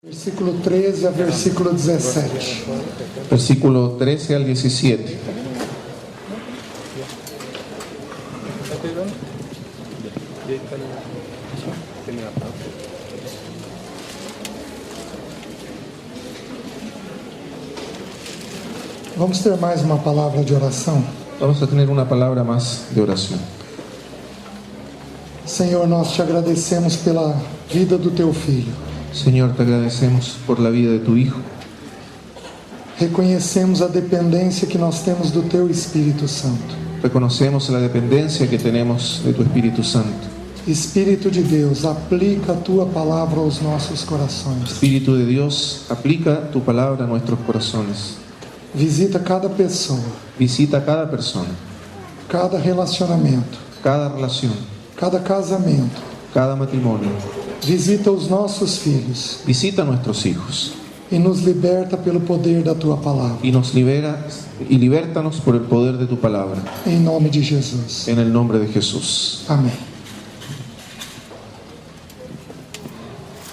Versículo 13 a versículo 17. Versículo 13 al 17. Vamos ter mais uma palavra de oração? Vamos a tener una palabra más de oración. Senhor, nós te agradecemos pela vida do teu filho. Señor, te agradecemos por la vida de tu Hijo. Reconhecemos a dependência que nós temos do teu Espírito Santo. Reconocemos la dependencia que tenemos de tu Espíritu Santo. Espírito de Deus, aplica a tua palavra aos nossos corações. Espíritu de Dios, aplica tu palabra a nuestros corazones. Visita cada pessoa, Visita a cada persona, cada relacionamento, cada relación, cada casamento. cada matrimonio. Visita os nossos filhos Visita a nuestros hijos e nos liberta pelo poder da tua palavra. y nos libértanos por el poder de tu palabra. Em nome de Jesus. En el nombre de Jesús. Amém.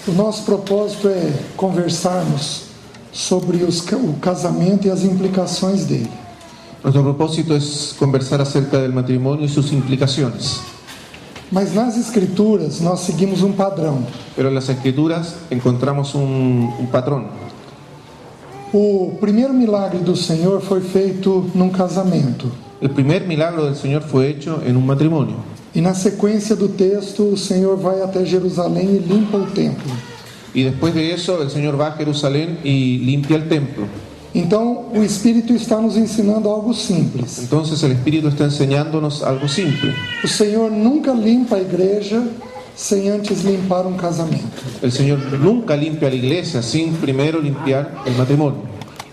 O nosso propósito é conversarmos sobre o casamento e as implicações dele. Nuestro propósito es conversar acerca del matrimonio y sus implicaciones. Mas nas Escrituras nós seguimos um padrão. Pero en las Escrituras encontramos un patrón. O primeiro milagre do Senhor foi feito num casamento. El primer milagro del Señor fue hecho en un matrimonio. E na sequência do texto, o Senhor vai até Jerusalém e limpa o templo. Y después de eso, el Señor va a Jerusalén y limpia el templo. Então, o Espírito está nos ensinando algo simples. Entonces el Espíritu está enseñándonos algo simple. O Senhor nunca limpa a igreja sem antes limpar um casamento. El Señor nunca limpia la iglesia sin primero limpiar el matrimonio.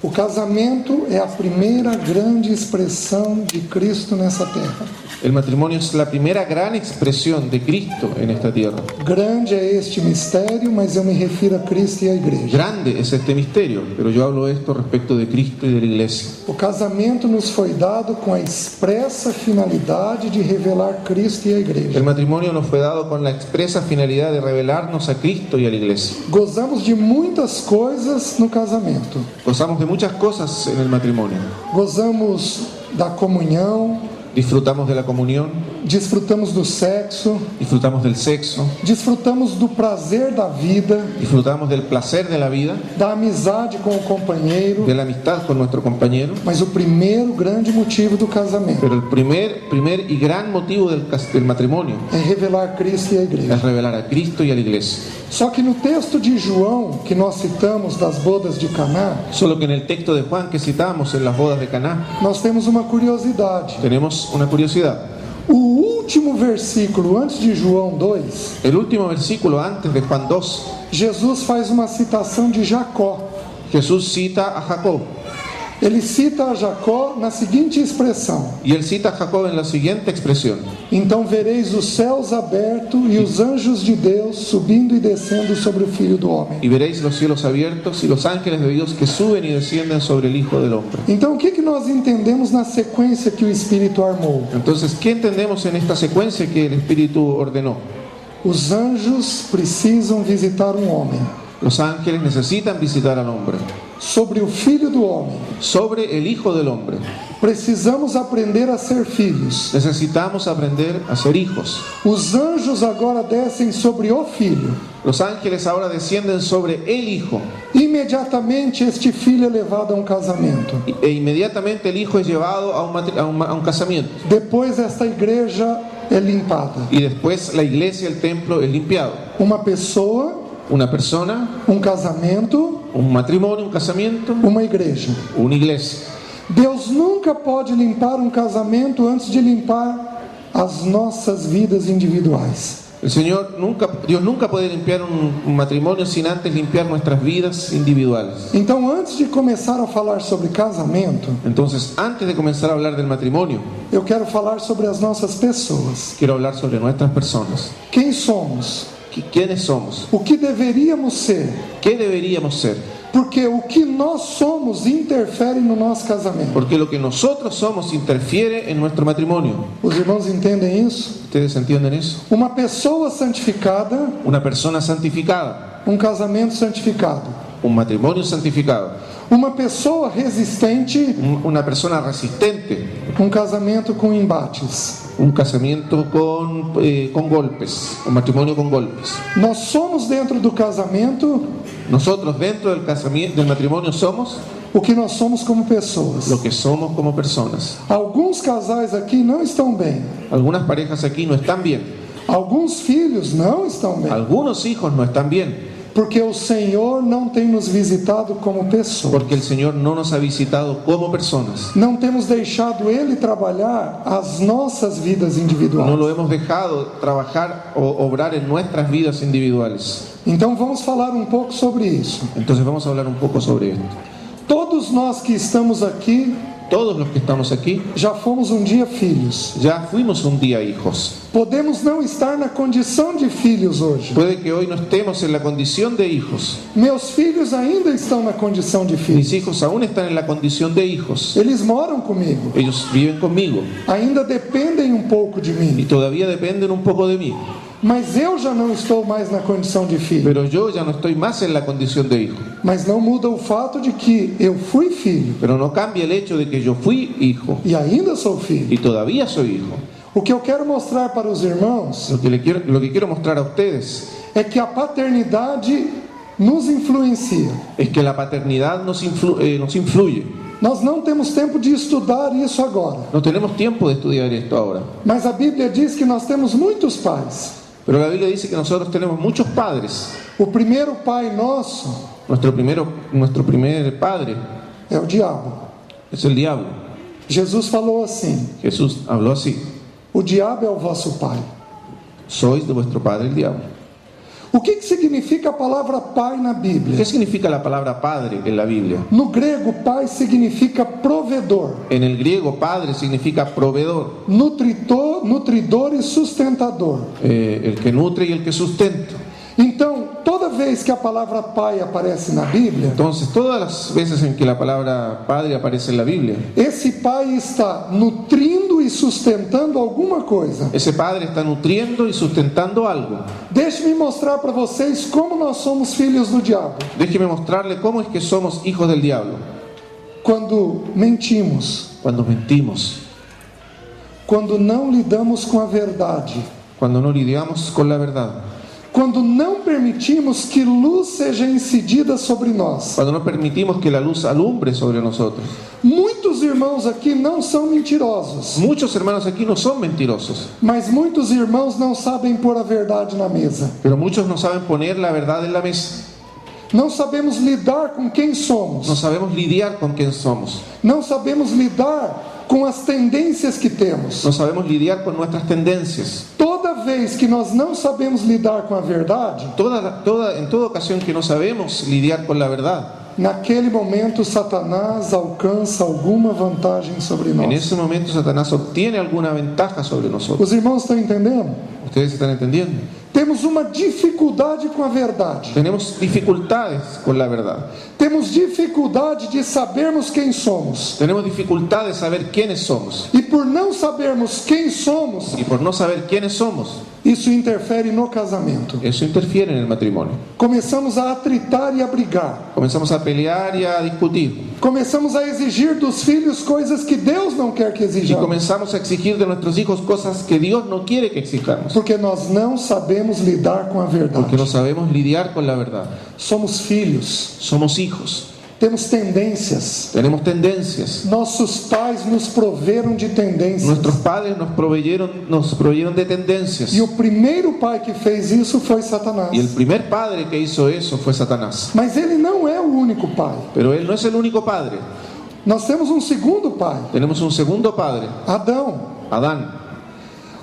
O casamento é a primeira grande expressão de Cristo nessa terra. El matrimonio es la primera gran expresión de Cristo en esta tierra. Grande é este mistério, mas eu me refiro a Cristo e à igreja. Grande es este misterio, pero yo hablo de esto respecto de Cristo y de la iglesia. O casamento nos foi dado com a expressa finalidade de revelar Cristo e a igreja. El matrimonio nos fue dado con la expresa finalidad de revelarnos a Cristo y a la iglesia. Gozamos de muitas coisas no casamento. Gozamos de muchas cosas en el matrimonio. Gozamos da comunhão, Disfrutamos de la comunión, desfrutamos do sexo, disfrutamos del sexo, desfrutamos do prazer da vida, disfrutamos del placer de la vida, da amizade com o companheiro. de la amistad con nuestro compañero. Mas o primeiro grande motivo do casamento Pero el primer y gran motivo del matrimonio é revelar Cristo e a igreja. es revelar a Cristo y a la iglesia. Só que no texto de João, que nós citamos das bodas de Caná, Solo que en el texto de Juan que citamos en las bodas de Caná, nós temos uma curiosidade. tenemos una curiosidad. O último versículo antes de João 2, El último versículo antes de Juan 2, Jesus faz uma citação de Jacó. Jesús cita a Jacob. Ele cita a Jacó na seguinte expressão: Y él cita a Jacob en la siguiente expresión: então vereis os céus abertos e os anjos de Deus subindo e descendo sobre o Filho do Homem. y veréis los cielos abiertos y los ángeles de Dios que suben y descienden sobre el Hijo del Hombre. Então o que nós entendemos na sequência que o Espírito armou? Entonces, ¿qué entendemos en esta secuencia que el Espíritu ordenó? Os anjos precisam visitar um homem. Los ángeles necesitan visitar al hombre. Sobre o Filho do Homem, Sobre el Hijo del Hombre, precisamos aprender a ser filhos. necesitamos aprender a ser hijos. Os anjos agora descem sobre o Filho. Los ángeles ahora descienden sobre el Hijo. Imediatamente este filho é levado a um casamento. E inmediatamente el Hijo es llevado a un casamiento. Depois esta igreja é limpada. Y después la iglesia, el templo es limpiado. Uma pessoa, Una persona, um casamento, un matrimonio, un casamiento, uma igreja. una iglesia. Deus nunca pode limpar um casamento antes de limpar as nossas vidas individuais. Dios nunca puede limpiar un matrimonio sin antes limpiar nuestras vidas individuales. Então, antes de começar a falar sobre casamento, Entonces, antes de comenzar a hablar del matrimonio, eu quero falar sobre as nossas pessoas. quiero hablar sobre nuestras personas. Quem somos? ¿Quiénes somos? O que deveríamos ser? ¿Qué deberíamos ser? Porque o que nós somos interfere no nosso casamento. Porque lo que nosotros somos interfiere en nuestro matrimonio. Os irmãos entendem isso? ¿Ustedes entienden eso? Uma pessoa santificada Una persona santificada um casamento santificado. un matrimonio santificado, Uma pessoa resistente, una persona resistente, um casamento com embates. un casamiento con golpes, un matrimonio con golpes. Nós somos dentro do casamento Nosotros dentro del casamiento, del matrimonio somos o que nós somos como pessoas. lo que somos como personas. Alguns casais aqui não estão bem. Algunas parejas aquí no están bien, Alguns filhos não estão bem. algunos hijos no están bien, Porque o Senhor não tem nos visitado como pessoas. porque el Señor no nos ha visitado como personas. Não temos deixado Ele trabalhar as nossas vidas No individuais. lo hemos dejado trabajar o obrar en nuestras vidas individuales. Então vamos falar um pouco sobre isso. Entonces vamos a hablar un poco sobre esto. Todos nós que estamos aqui Todos los que estamos aquí já fomos um dia filhos. ya fuimos un día hijos. Podemos não estar na condição de filhos hoje. Puede que hoy no estemos en la condición de hijos. Meus filhos ainda estão na condição de Mis filhos. hijos aún están en la condición de hijos. Eles moram comigo. Ellos viven conmigo Ainda dependem um pouco de y mim. todavía dependen un poco de mí. Mas eu já não estou mais na condição de filho. Pero yo ya no estoy más en la condición de hijo. Mas não muda o fato de que eu fui filho Pero no cambia el hecho de que yo fui hijo e ainda sou filho. y todavía soy hijo. O que eu quero mostrar para os irmãos Lo que quiero mostrar a ustedes é que a paternidade nos influencia. es que la paternidad nos influye. Nós não temos tempo de estudar isso agora, No tenemos tiempo de estudiar esto ahora. mas a Bíblia diz que nós temos muitos pais. Pero la Biblia dice que nosotros tenemos muchos padres. O primeiro pai nosso Nuestro primer padre é o diabo. es el diablo. Jesus falou assim: Jesús habló así: o diabo é o vosso pai. sois de vuestro padre el diablo. O que significa a palavra pai na Bíblia? ¿Qué significa la palabra padre en la Biblia? No grego, pai significa provedor, En el griego, padre significa proveedor, nutridor e sustentador. el que nutre y el que sustenta. Então, toda vez que a palavra pai aparece na Bíblia, Entonces, todas las veces en que la palabra padre aparece en la Biblia, esse pai está nutrindo e sustentando alguma coisa. ese padre está nutriendo y sustentando algo. Deixe-me mostrar para vocês como nós somos filhos do diabo. Déjeme mostrarle cómo es que somos hijos del diablo. Quando mentimos, Cuando mentimos, quando não lidamos com a verdade, cuando no lidiamos con la verdad, quando não permitimos que luz seja incidida sobre nós. cuando no permitimos que la luz alumbre sobre nosotros. Muitos irmãos aqui não são mentirosos, Muchos hermanos aquí no son mentirosos, mas muitos irmãos não sabem pôr a verdade na mesa. pero muchos no saben poner la verdad en la mesa. Não sabemos lidar com quem somos. No sabemos lidiar con quién somos. Não sabemos lidar com as tendências que temos. No sabemos lidiar con nuestras tendencias. Toda vez que nós não sabemos lidar com a verdade, En toda ocasión que no sabemos lidiar con la verdad, naquele momento Satanás alcança alguma vantagem sobre en nós. ese momento Satanás obtiene alguna ventaja sobre nosotros. Os irmãos estão entendendo? ¿Ustedes están entendiendo? Temos uma dificuldade com a verdade. Tenemos dificultades con la verdad. Temos dificuldade de sabermos quem somos. Tenemos dificultad de saber quiénes somos. E por não sabermos quem somos, Y por no saber quiénes somos, isso interfere no casamento. eso interfiere en el matrimonio. Começamos a atritar e a brigar. Comenzamos a pelear y a discutir. Começamos a exigir dos filhos coisas que Deus não quer que Y exijamos. comenzamos a exigir de nuestros hijos cosas que Dios no quiere que exijamos. Porque nós não sabemos lidar com a verdade. Porque no sabemos lidiar con la verdad. Somos filhos, Somos hijos. temos tendências. Tenemos tendencias. Nossos pais nos proveram de tendências. Nuestros padres nos proveyeron de tendencias. E o primeiro pai que fez isso foi Satanás. Y el primer padre que hizo eso fue Satanás. Mas ele não é o único pai. Pero él no es el único padre. Nós temos um segundo pai, Tenemos un segundo padre, Adão. Adán.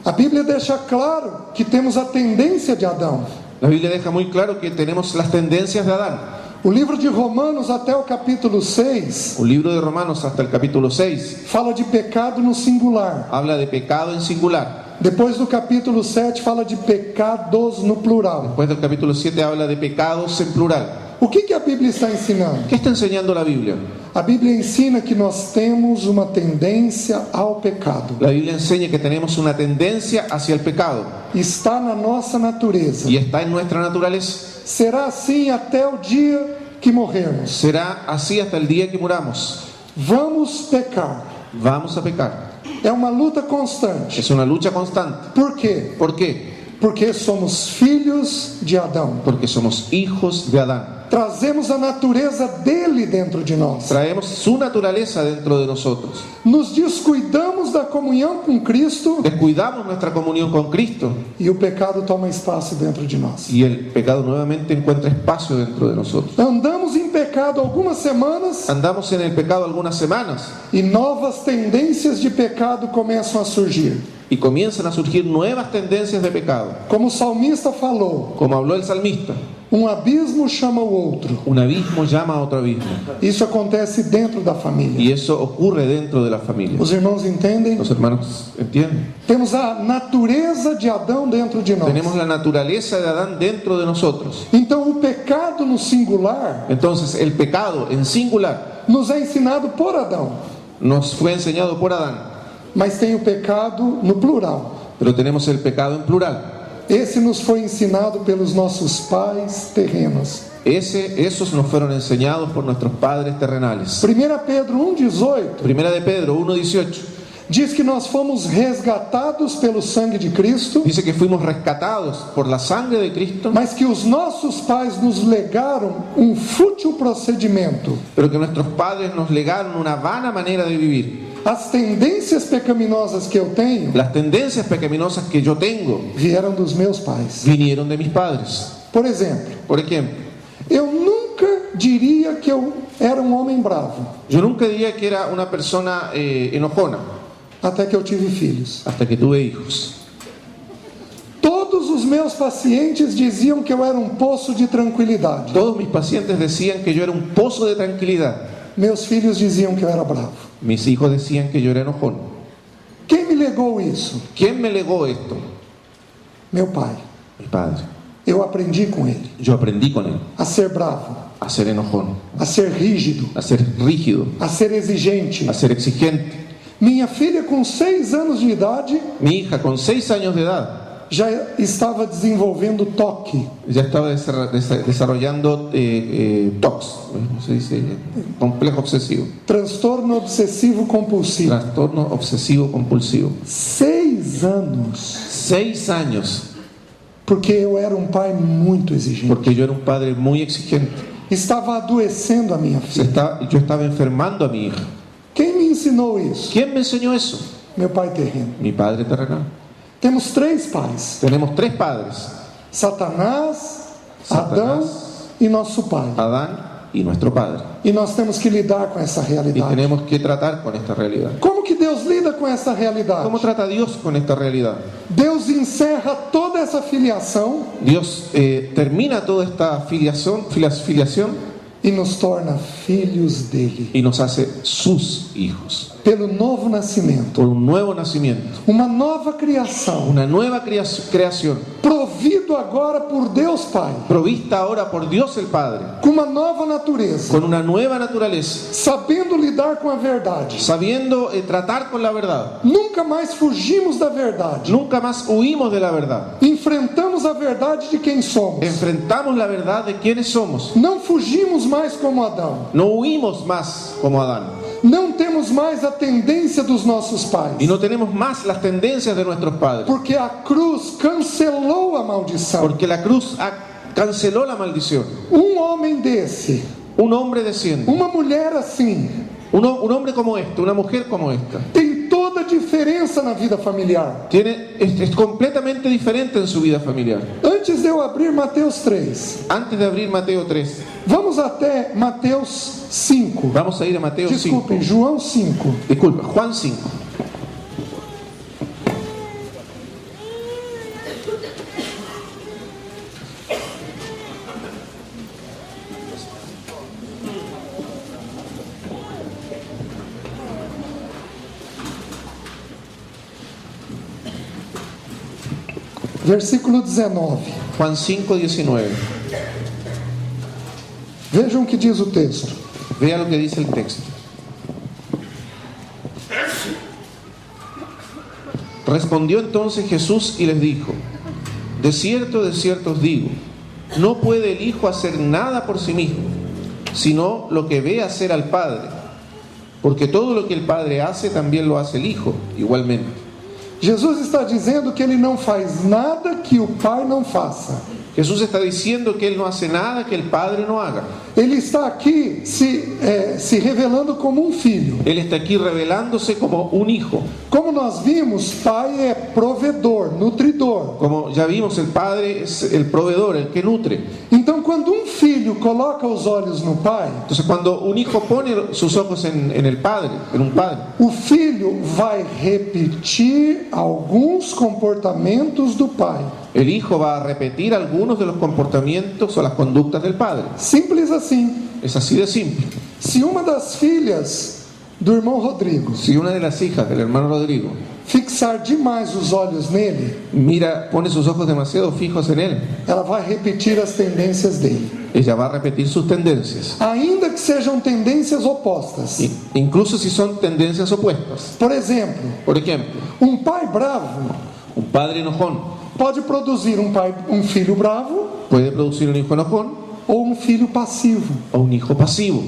A Bíblia deixa claro que temos a tendência de Adão. La Biblia deja muy claro que tenemos las tendencias de Adán. O livro de Romanos até o capítulo 6 Un libro de Romanos hasta el capítulo 6 fala de pecado no singular. habla de pecado en singular. Depois do capítulo 7 fala de pecados no plural. Después del capítulo 7 habla de pecados en plural. O que a Bíblia está ensinando? ¿Qué está enseñando la Biblia? A Bíblia ensina que nós temos uma tendência ao pecado. La Biblia enseña que tenemos una tendencia hacia el pecado Está na nossa natureza. y está en nuestra naturaleza. será assim até o dia que morrermos. será así hasta el día que muramos. Vamos pecar. Vamos a pecar. É uma luta constante. Es una lucha constante. Por quê? ¿Por qué? Porque somos filhos de Adão. Porque somos hijos de Adán. Trazemos a natureza dele dentro de nós. Traemos su naturaleza dentro de nosotros. Nos descuidamos da comunhão com Cristo Descuidamos nuestra comunión con Cristo e o pecado toma espaço dentro de nós. y el pecado nuevamente encuentra espacio dentro de nosotros. Andamos em pecado algumas semanas Andamos en el pecado algunas semanas e novas tendências de pecado começam a surgir. y comienzan a surgir nuevas tendencias de pecado. Como o salmista falou, Como habló el salmista, abismo chama o outro. un abismo llama a otro abismo. Isso acontece dentro da família. Y eso ocurre dentro de la familia. Os irmãos entendem? ¿Los hermanos entienden? Temos a natureza de Adão dentro de nós. Tenemos la naturaleza de Adán dentro de nosotros. Então o pecado no singular Entonces el pecado en singular nos é ensinado por Adão, nos fue enseñado por Adán, mas tem o pecado no plural. pero tenemos el pecado en plural. Esse nos foi ensinado pelos nossos pais terrenos. Esos nos fueron enseñados por nuestros padres terrenales. 1 Pedro 1,18 Primera de Pedro 1:18 diz que nós fomos resgatados pelo sangue de Cristo, dice que fuimos rescatados por la sangre de Cristo, mas que os nossos pais nos legaram um fútil procedimento. pero que nuestros padres nos legaron una vana manera de vivir. As tendências pecaminosas que eu tenho Las tendencias pecaminosas que yo tengo vieram dos meus pais. vinieron de mis padres. Por exemplo, Por ejemplo, eu nunca diria que eu era um homem bravo, yo nunca diría que era una persona enojona até que eu tive filhos. hasta que tuve hijos. Todos os meus pacientes diziam que eu era um poço de tranquilidade. Todos mis pacientes decían que yo era un pozo de tranquilidad. Meus filhos diziam que eu era bravo. Mis hijos decían que yo era enojón. Quem me legou isso? ¿Quién me legó esto? Meu pai. Mi padre. Eu aprendi com ele Yo aprendí con él a ser bravo, a ser enojón, a ser rígido, a ser rígido, a ser exigente. a ser exigente. Minha filha, com 6 anos de idade, Mi hija, con 6 años de edad, já estava desenvolvendo TOC, ya estaba desarrollando TOC, ¿cómo se dice? Complejo obsesivo, transtorno obsessivo compulsivo. trastorno obsesivo compulsivo. 6 anos, 6 años, porque eu era um pai muito exigente. porque yo era un padre muy exigente. Estava adoecendo a minha filha. Yo estaba enfermando a mi hija. Quem me ensinou isso? ¿Quién me enseñó eso? Meu pai terreno. Mi padre terrenal. Temos 3 pais: Tenemos 3 padres: Satanás, Adão e nosso pai. Adán y nuestro padre. E nós temos que lidar com essa Y realidade. tenemos que tratar con esta realidad. Como que Deus lida com essa realidade? ¿Cómo trata Dios con esta realidad? Deus encerra toda essa filiação Dios termina toda esta filiación e nos torna filhos dele, y nos hace sus hijos pelo novo nascimento, por un nuevo nacimiento, uma nova criação, una nueva creación provido agora por Deus Pai, provista ahora por Dios el Padre, com uma nova natureza, con una nueva naturaleza, sabendo lidar com a verdade. sabiendo tratar con la verdad. Nunca mais fugimos da verdade. Nunca más huimos de la verdad. Enfrentamos a verdade de quem somos. Enfrentamos la verdad de quiénes somos. Não fugimos mais como Adão. No huimos más como Adán. Não temos mais a tendência dos nossos pais. Y no tenemos más las tendencias de nuestros padres. Porque a cruz cancelou a maldição. Porque la cruz canceló la maldición. Um homem desse, Un hombre desciende. uma mulher assim, Un hombre como este, una mujer como esta, tem toda a diferença na vida familiar. es completamente diferente en su vida familiar. Antes de eu abrir Mateus 3, Antes de abrir Mateo 3, vamos até Mateus 5. vamos a ir a Mateo 5. Desculpem, João 5. Disculpa, Juan 5. Versículo 19. Juan 5, 19. Vejam o que diz o texto. Vea lo que dice el texto. Respondió entonces Jesús y les dijo: de cierto os digo, no puede el Hijo hacer nada por sí mismo, sino lo que ve hacer al Padre. Porque todo lo que el Padre hace, también lo hace el Hijo, igualmente. Jesus está dizendo que ele não faz nada que o Pai não faça. Jesús está diciendo que Él no hace nada que el Padre no haga. Ele está aqui se revelando como um filho. Él está aquí revelándose como un hijo. Como nós vimos, Pai é provedor, nutridor. Como ya vimos, el Padre es el proveedor, el que nutre. Então, quando um filho coloca os olhos no Pai, Entonces, cuando un hijo pone sus ojos en el Padre, en un Padre, o filho vai repetir alguns comportamentos do Pai. el hijo va a repetir algunos de los comportamientos o las conductas del Padre. Simples assim. Es así de simple. Se uma das filhas do irmão Rodrigo Si una de las hijas del hermano Rodrigo fixar demais os olhos nele, pone sus ojos demasiado fijos en él, ela vai repetir as tendências dele. ella va a repetir sus tendencias. Ainda que sejam tendências opostas. Incluso si son tendencias opuestas. Por exemplo, Por ejemplo, um pai bravo un padre enojón pode produzir um filho bravo puede producir un hijo enojón ou um filho passivo. o un hijo pasivo.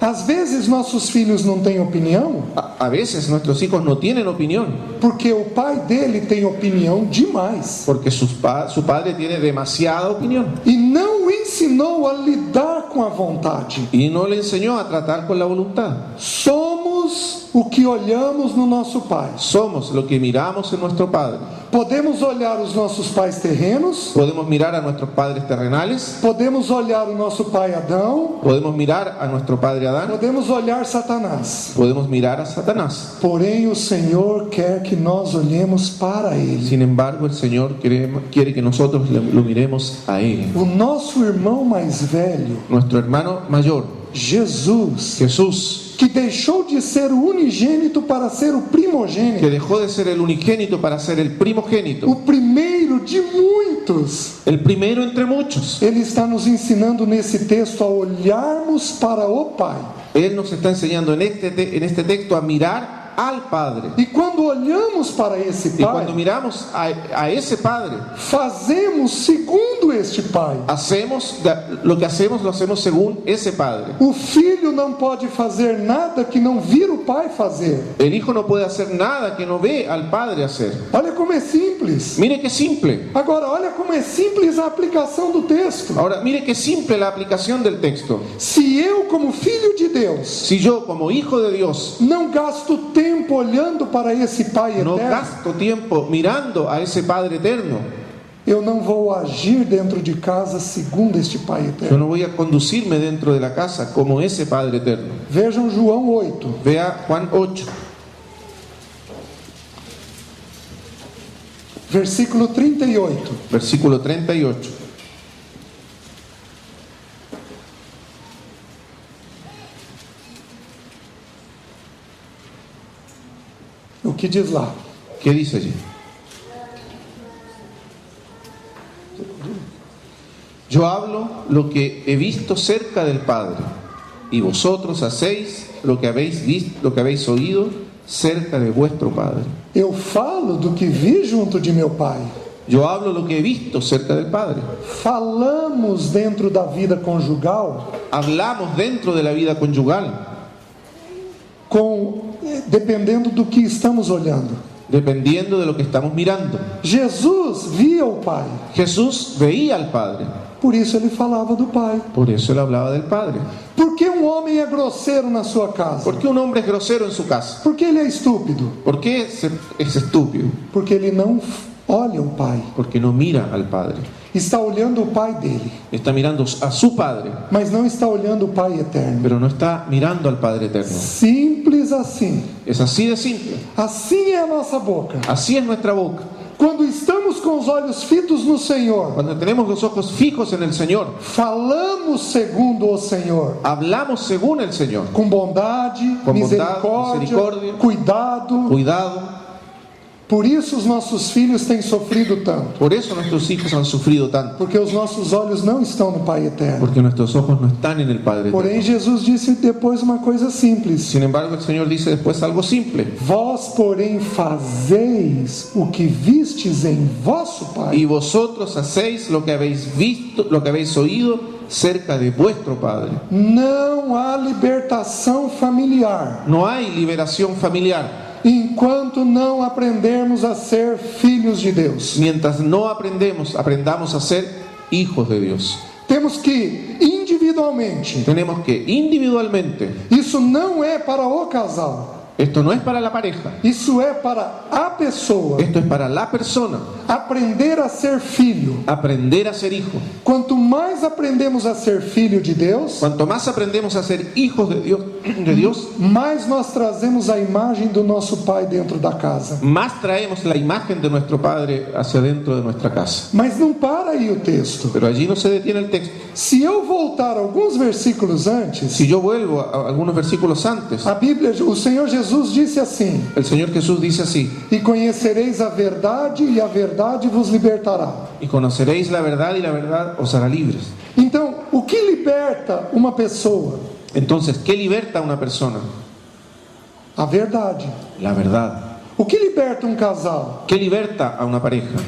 Às vezes nossos filhos não têm opinião A veces nuestros hijos no tienen opinión porque o pai dele tem opinião demais porque su padre tiene demasiada opinión e não o ensinou a lidar com a vontade. y no le enseñó a tratar con la voluntad. Somos o que olhamos no nosso pai. Somos lo que miramos en nuestro Padre. Podemos olhar os nossos pais terrenos, Podemos mirar a nuestros padres terrenales, podemos olhar o nosso pai Adão, podemos mirar a nuestro padre Adán, podemos olhar Satanás. podemos mirar a Satanás. Porém, o Senhor quer que nós olhemos para Ele. Sin embargo, el Señor quiere que nosotros lo miremos a Él. O nosso irmão mais velho, Nuestro hermano mayor, Jesus, Jesús, que deixou de ser o unigênito para ser o que primogênito, dejó de ser el unigénito para ser el primogénito, o primeiro de muitos. el primero entre muchos. Ele está nos ensinando nesse texto a olharmos para o Pai. Él nos está enseñando en este texto a mirar al Padre. E quando olhamos para esse Y cuando Pai, miramos a ese Padre, fazemos segundo este Pai. lo hacemos según ese Padre. O filho não pode fazer nada que não vira o Pai fazer. El Hijo no puede hacer nada que no ve al Padre hacer. Olha como é simples. Mire qué simple. Agora, olha como é simples a aplicação do texto. Ahora, mire qué simple la aplicación del texto. Se eu, como filho de Deus, Si yo, como hijo de Dios, não gasto tempo olhando para esse Pai no eterno, gasto tiempo mirando a ese Padre eterno, eu não vou agir dentro de casa segundo este Pai yo eterno. no voy a conducirme dentro de la casa como ese Padre eterno. Vejam João 8. Vea Juan 8, Versículo 38. versículo 38. O que diz lá? ¿Qué dice allí? Yo hablo lo que he visto cerca del Padre, y vosotros hacéis lo que habéis visto, lo que habéis oído cerca de vuestro Padre. Eu falo do que vi junto de meu Pai. Yo hablo lo que he visto cerca del Padre. Falamos dentro da vida conjugal Hablamos dentro de la vida conyugal, dependendo do que estamos olhando. dependiendo de lo que estamos mirando. Jesus via o Pai, Jesús veía al Padre, por isso ele falava do Pai. por eso él hablaba del Padre. Por que um homem é grosseiro na sua casa? ¿Por qué un hombre es grosero en su casa? Porque ele é estúpido? ¿Por qué es estúpido? Porque ele não olha o Pai. Porque no mira al Padre. Está olhando o Pai dele, Está mirando a su Padre, mas não está olhando o Pai eterno. pero no está mirando al Padre eterno. Simples assim. Es así de simple. Assim é a nossa boca. Así es nuestra boca. Quando estamos com os olhos fitos no Senhor, Cuando tenemos los ojos fijos en el Señor, falamos segundo o Senhor, hablamos según el Señor. com bondade, Com bondade, misericórdia, misericórdia, cuidado. Cuidado. Por isso os nossos filhos têm sofrido tanto, Por eso nuestros hijos han sufrido tanto, porque os nossos olhos não estão no Pai eterno. porque nuestros ojos no están en el Padre Porém, eterno. Jesus disse depois uma coisa simples: Sin embargo, el Señor dice después algo simple. vós, porém, fazeis o que vistes em vosso Pai. Y vosotros hacéis lo que habéis visto, lo que habéis oído cerca de vuestro Padre. Não há libertação familiar No hay liberación familiar enquanto não aprendermos a ser filhos de Deus. mientras no aprendamos a ser hijos de Dios. Temos que individualmente, Tenemos que individualmente, isso não é para o casal, esto no es para la pareja, isso é para a pessoa, esto es para la persona, aprender a ser filho. aprender a ser hijo. Quanto mais aprendemos a ser filho de Deus, Cuanto más aprendemos a ser hijos de Dios, mais nós trazemos a imagem do nosso Pai dentro da casa. más traemos la imagen de nuestro Padre hacia dentro de nuestra casa. Mas não para aí o texto. Pero allí no se detiene el texto. Se eu voltar alguns versículos antes, Si yo vuelvo a algunos versículos antes, a Bíblia, o Senhor Jesus disse assim: el Señor Jesús dice así: e conhecereis a verdade, e a verdade vos libertará. y conoceréis la verdad y la verdad os hará libres. Então, o que liberta uma pessoa? Entonces, ¿qué liberta a una persona? A verdade. La verdad. O que liberta um casal? ¿Qué liberta a una pareja?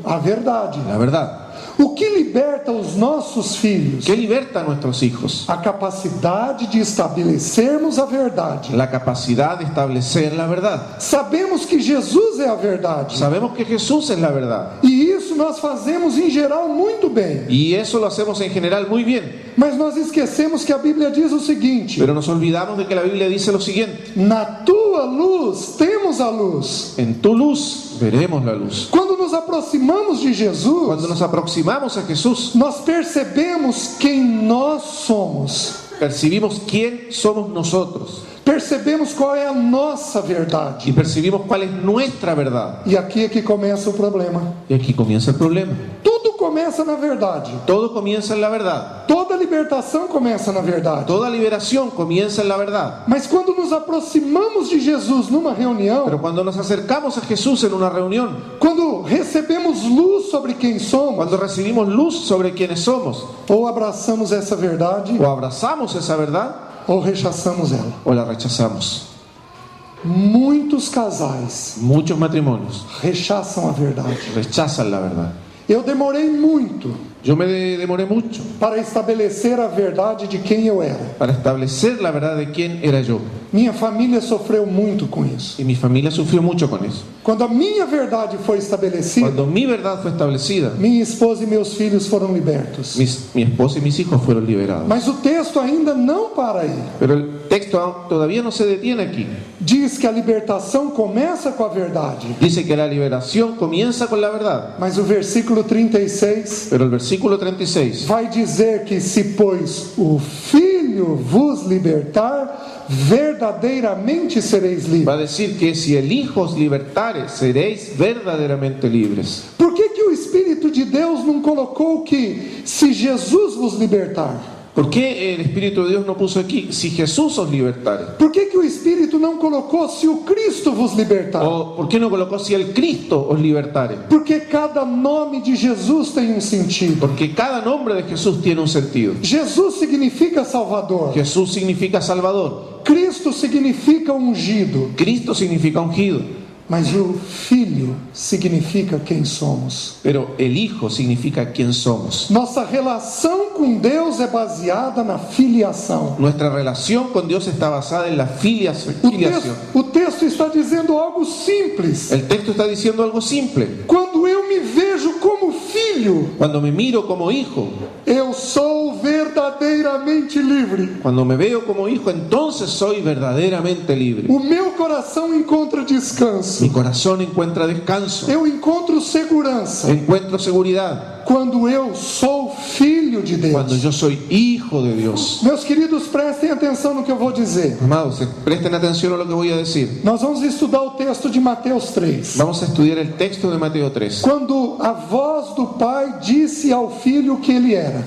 A verdade. La verdad. O que liberta os nossos filhos? ¿Qué liberta a nuestros hijos? A capacidade de estabelecermos a verdade. La capacidad de establecer la verdad. Sabemos que Jesus é a verdade. Sabemos que Jesús es la verdad. E isso nós fazemos em geral muito bem. Y eso lo hacemos en general muy bien. Mas nós esquecemos que a Bíblia diz o seguinte: Pero nos olvidamos de que la Biblia dice lo siguiente: na tua luz temos a luz. en tu luz veremos la luz. Quando nos aproximamos de Jesus, Cuando nos aproximamos a Jesús, nós percebemos quem nós somos. percibimos quién somos nosotros Percebemos qual é a nossa verdade. y percibimos cuál es nuestra verdad. E aqui é que começa o problema. Y aquí comienza el problema. Tudo começa na verdade. Todo comienza en la verdad. Toda libertação começa na verdade. Toda liberación comienza en la verdad. Mas quando nos aproximamos de Jesus numa reunião, Pero cuando nos acercamos a Jesús en una reunión, quando recebemos luz sobre quem somos, cuando recibimos luz sobre quiénes somos, ou abraçamos essa verdade, o abrazamos esa verdad ou rechaçamos ela. o la rechazamos. Muitos casais Muchos matrimonios rechaçam a verdade. rechazan la verdad. Eu demorei muito Yo me demoré mucho para estabelecer a verdade de quem eu era. para establecer la verdad de quién era yo. Minha família sofreu muito com isso. Y mi familia sufrió mucho con eso. Quando a minha verdade foi estabelecida, Cuando mi verdad fue establecida, minha esposa e meus filhos foram libertos. mi esposa y mis hijos fueron liberados. Mas o texto ainda não para aí. Pero el texto todavía no se detiene aquí. Diz que a libertação começa com a verdade. Dice que la liberación comienza con la verdad. Mas o versículo 36 Pero el versículo 36 vai dizer que se, pois, o Filho vos libertar, verdadeiramente sereis va livres. a decir que si el Hijo os libertare, seréis verdaderamente libres. Por que que o Espírito de Deus não colocou que se Jesus vos libertar? ¿Por qué el Espíritu de Dios no puso aquí si Jesús os libertare? Por que que o Espírito não colocou se o Cristo vos libertar? ¿O por qué no colocó si el Cristo os libertare? Porque cada nome de Jesus tem um sentido. Porque cada nombre de Jesús tiene un sentido. Jesus significa Salvador. Jesús significa Salvador. Cristo significa ungido. Cristo significa ungido. Mas o Filho significa quem somos. Pero el Hijo significa quién somos. Nossa relação com Deus é baseada na filiação. Nuestra relación con Dios está basada en la filiación. O texto está dizendo algo simples. El texto está diciendo algo simple. Quando eu me vejo como filho, Cuando me miro como hijo, eu sou verdadeiramente livre. cuando me veo como hijo, entonces soy verdaderamente libre. O meu coração encontra descanso. Mi corazón encuentra descanso, Eu encontro segurança encuentro seguridad quando eu sou filho de cuando Deus. yo soy hijo de Dios. Meus queridos, prestem atenção no que eu vou dizer. Amados, presten atención a lo que voy a decir. Nós vamos estudar o texto de Mateus 3. Vamos a estudiar el texto de Mateo 3. Quando a voz do Pai disse ao Filho que ele era.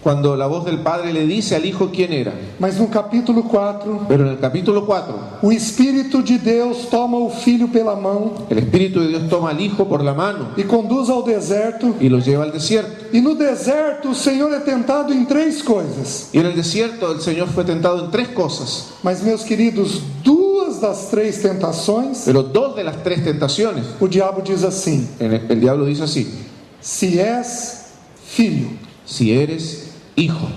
cuando la voz del Padre le dice al Hijo quién era. Mas no capítulo 4, Pero en el capítulo 4, o Espírito de Deus toma o Filho pela mão el Espíritu de Dios toma al Hijo por la mano e conduz ao deserto. y lo lleva al desierto. E no deserto o Senhor é tentado em 3 coisas. Y en el desierto el Señor fue tentado en 3 cosas. Mas, meus queridos, 2 das 3 tentações, Pero 2 de las 3 tentaciones, o diabo diz assim: el diablo dice así: se és filho. si eres hijo.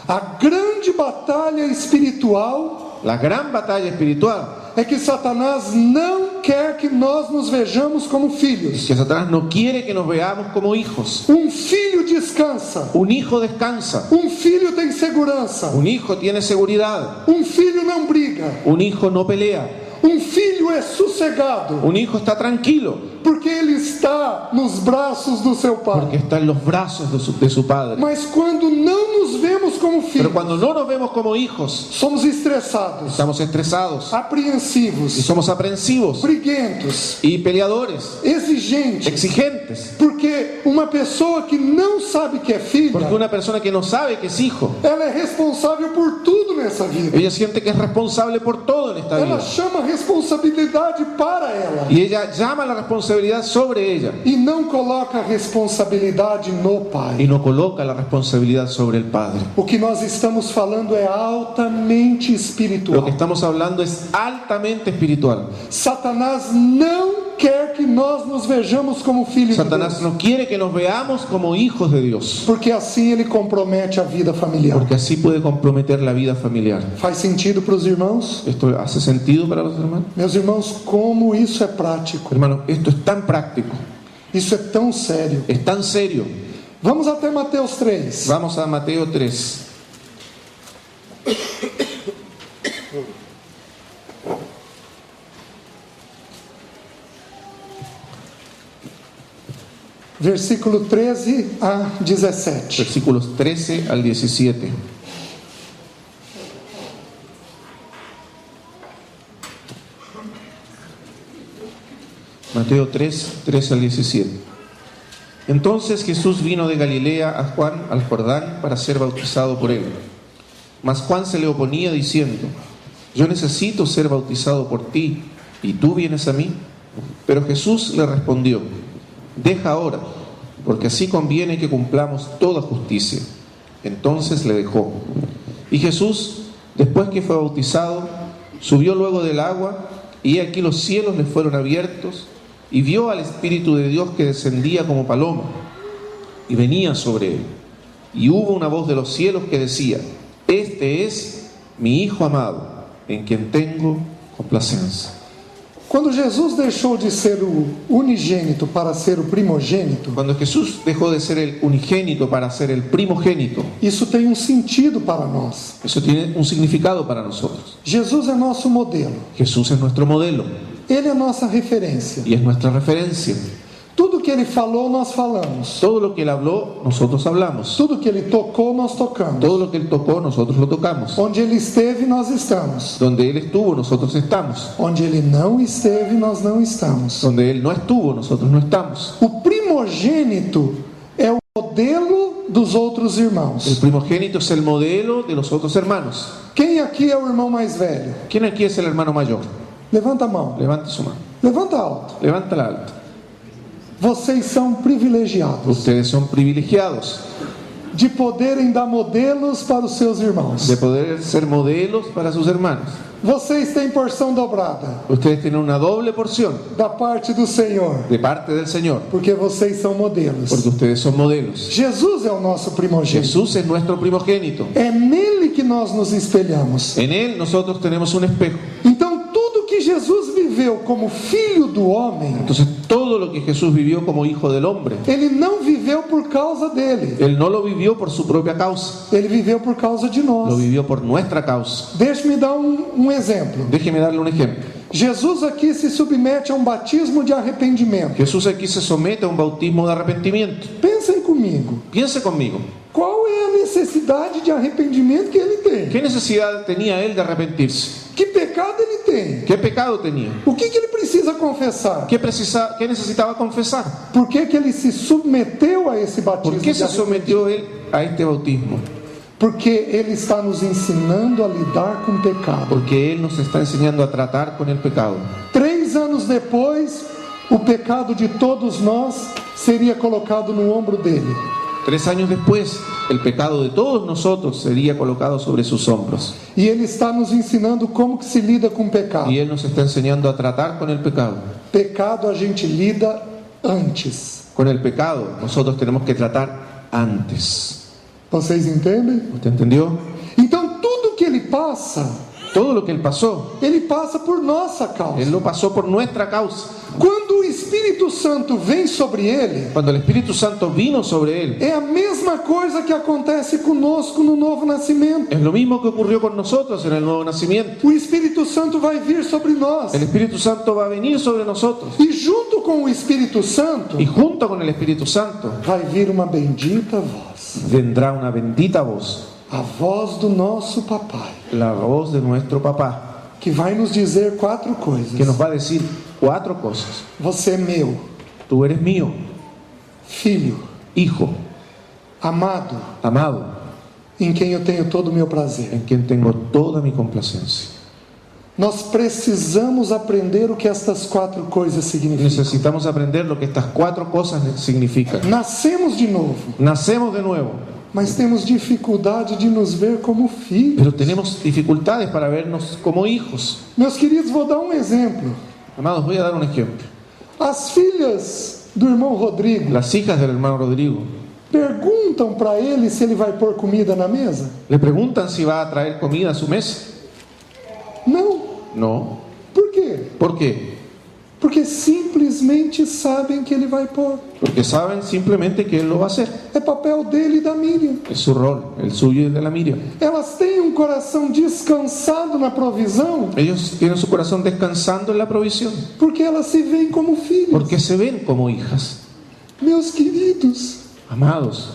A grande batalha espiritual La gran batalla espiritual é que Satanás não quer que nós nos vejamos como es filhos. que Satanás no quiere que nos veamos como hijos. Um filho descansa. Un hijo descansa. Um filho tem segurança. Un hijo tiene seguridad. Um filho não briga. Un hijo no pelea. Um filho é sossegado, Un hijo está tranquilo porque ele está nos braços do seu porque pai. está en los brazos de su padre. Mas quando não nos vemos como Pero filhos, cuando no nos vemos como hijos, somos estressados, estamos estresados y apreensivos, somos aprensivos briguentos, y peleadores, exigentes. exigentes. Porque uma pessoa que não sabe que é filha, Porque una persona que no sabe que es hijo, ela é responsável por tudo nessa vida. ella siente que es responsable por todo en esta Ela vida. chama a responsabilidade para ela Y ella llama la responsabilidad sobre ella e não coloca a responsabilidade no pai. y no coloca la responsabilidad sobre el padre. O que nós estamos falando é altamente Lo que espiritual. estamos hablando es altamente espiritual. Satanás não quer que nós nos vejamos como filhos de Satanás Deus, no quiere que nos veamos como hijos de Dios, porque assim ele compromete a vida familiar. porque así puede comprometer la vida familiar. Faz sentido para os irmãos? ¿Esto hace sentido para los hermanos? Meus irmãos, como isso é prático, Hermanos, esto es tan práctico, isso é tão sério. es tan serio. Vamos até Mateus 3. Vamos a Mateo 3. Versículo 13 a 17. Versículos 13 al 17. Mateo 3, 13 al 17. Entonces Jesús vino de Galilea a Juan al Jordán para ser bautizado por él. Mas Juan se le oponía diciendo: yo necesito ser bautizado por ti, ¿y tú vienes a mí? Pero Jesús le respondió: deja ahora, porque así conviene que cumplamos toda justicia. Entonces le dejó. Y Jesús, después que fue bautizado, subió luego del agua, y aquí los cielos le fueron abiertos, y vio al Espíritu de Dios que descendía como paloma, y venía sobre él. Y hubo una voz de los cielos que decía: este es mi Hijo amado, en quien tengo complacencia. Quando Jesus deixou de ser o unigênito para ser o primogênito, Cuando Jesús dejó de ser el unigénito para ser el primogénito, isso tem um sentido para nós. eso tiene un significado para nosotros. Jesus é nosso modelo, Jesús es nuestro modelo ele é nossa referência. y es nuestra referencia. Tudo que ele falou, nós falamos. Todo lo que él habló, nosotros hablamos. Tudo que ele tocou, nós tocamos. Todo lo que él tocó, nosotros lo tocamos. Onde ele esteve, nós estamos. Donde él estuvo, nosotros estamos. Onde ele não esteve, nós não estamos. Donde él no estuvo, nosotros no estamos. O primogênito é o modelo dos outros El irmãos. primogénito es el modelo de los otros hermanos. Quem aqui é o irmão mais velho? ¿Quién aquí es el hermano mayor? Levanta a mão. Levante su mano. Levanta alto. Levántala alto. Vocês são privilegiados Ustedes son privilegiados de poderem dar modelos para os seus irmãos. de poder ser modelos para sus hermanos. Vocês têm porção dobrada Ustedes tienen una doble porción da parte do Senhor, de parte del Señor, porque vocês são modelos. porque ustedes son modelos. Jesus é o nosso primogênito. Jesús es nuestro primogénito. É nele que nós nos espelhamos. En él nosotros tenemos un espejo. Então, tudo que Jesus viveu como filho do homem, Entonces todo lo que Jesús vivió como hijo del hombre, ele não viveu por causa dele. él no lo vivió por su propia causa, Ele viveu por causa de lo nós. vivió por nuestra causa. Deixe-me dar um exemplo. Déjeme darle un ejemplo. Jesus aqui se submete a um batismo de arrependimento. Jesús aquí se somete a un bautismo de arrepentimiento. Pensem comigo. Piense conmigo, Qual é a necessidade de arrependimento que ele tem? ¿qué necesidad tenía él de arrepentirse? Que pecado pecado ele tem? ¿Qué pecado tenía? O que ele precisa confessar? ¿Qué necesitaba confesar? Por que ele se submeteu a esse batismo? ¿Por qué de se arrependimento? sometió él a este bautismo? Porque ele está nos ensinando a lidar com o pecado. Porque él nos está enseñando a tratar con el pecado. 3 anos depois, o pecado de todos nós seria colocado no ombro dele. 3 años después, el pecado de todos nosotros sería colocado sobre sus hombros. E ele está nos ensinando como que se lida com o pecado. Y él nos está enseñando a tratar con el pecado. Pecado a gente lida antes. Con el pecado nosotros tenemos que tratar antes. Vocês entendem? ¿Usted entendió? Então tudo que ele passa, Todo lo que él pasó, ele passa por nossa causa. él lo pasó por nuestra causa. Quando o Espírito Santo vem sobre ele, Cuando el Espíritu Santo vino sobre él, é a mesma coisa que acontece conosco no novo nascimento. es lo mismo que ocurrió con nosotros en el nuevo nacimiento. O Espírito Santo vai vir sobre nós. El Espíritu Santo va a venir sobre nosotros. E junto com o Espírito Santo, Y junto con el Espíritu Santo vai vir uma bendita voz. vendrá una bendita voz, A voz do nosso papai, la voz de nuestro papá, que vai nos dizer 4 coisas. que nos va a decir 4 cosas. Você é meu, Tú eres mío, filho, hijo, amado, amado, em quem eu tenho todo o meu prazer. en quien tengo toda mi complacencia. Nós precisamos aprender o que estas 4 coisas significam. Necesitamos aprender lo que estas 4 cosas significan. Nascemos de novo, Nacemos de nuevo, mas temos dificuldade de nos ver como filhos. pero tenemos dificultades para vernos como hijos. Meus queridos, vou dar um exemplo. Amados, voy a dar un ejemplo. As filhas do irmão Rodrigo Las hijas del hermano Rodrigo perguntam para ele se ele vai pôr comida na mesa? le preguntan si va a traer comida a su mesa. Não. No. Por quê? ¿Por qué? Porque simplesmente sabem que ele vai pôr. Porque saben simplemente que él lo va a hacer. É papel dele e da Miriam. Es su rol, el suyo y el de la Miriam. Elas têm um coração descansado na provisão, Ellos tienen su corazón descansando en la provisión, porque elas se veem como filhos. porque se ven como hijas. Meus queridos, Amados,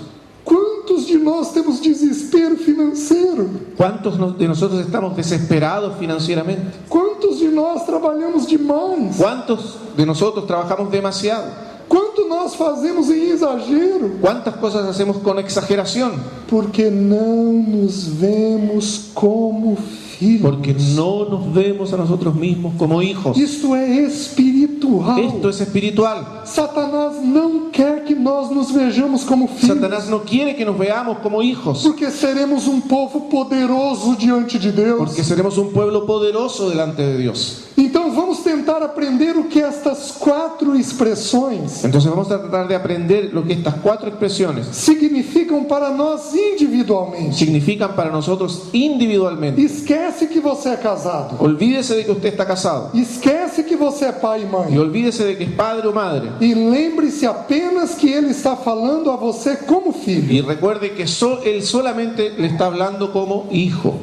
quantos de nós temos desespero financeiro? ¿cuántos de nosotros estamos desesperados financieramente? Quantos de nós trabalhamos demais? ¿Cuántos de nosotros trabajamos demasiado? Quanto nós fazemos em exagero? ¿Cuántas cosas hacemos con exageración? Porque não nos vemos como filhos. Porque no nos vemos a nosotros mismos como hijos. Isto é espiritual. Esto es espiritual. Satanás não quer que nós nos vejamos como filhos. Satanás no quiere que nos veamos como hijos, Porque seremos um povo poderoso diante de Deus. porque seremos un pueblo poderoso delante de Dios. Então vamos tentar aprender o que estas 4 expressões Entonces vamos a tratar de aprender lo que estas 4 expresiones significam para nós individualmente. significan para nosotros individualmente. Esquece que você é casado. Olvídese de que usted está casado Esquece que você é pai e y mãe. olvídese de que es padre o madre. E lembre-se apenas que ele está falando a você como filho. Y recuerde que él solamente le está hablando como hijo.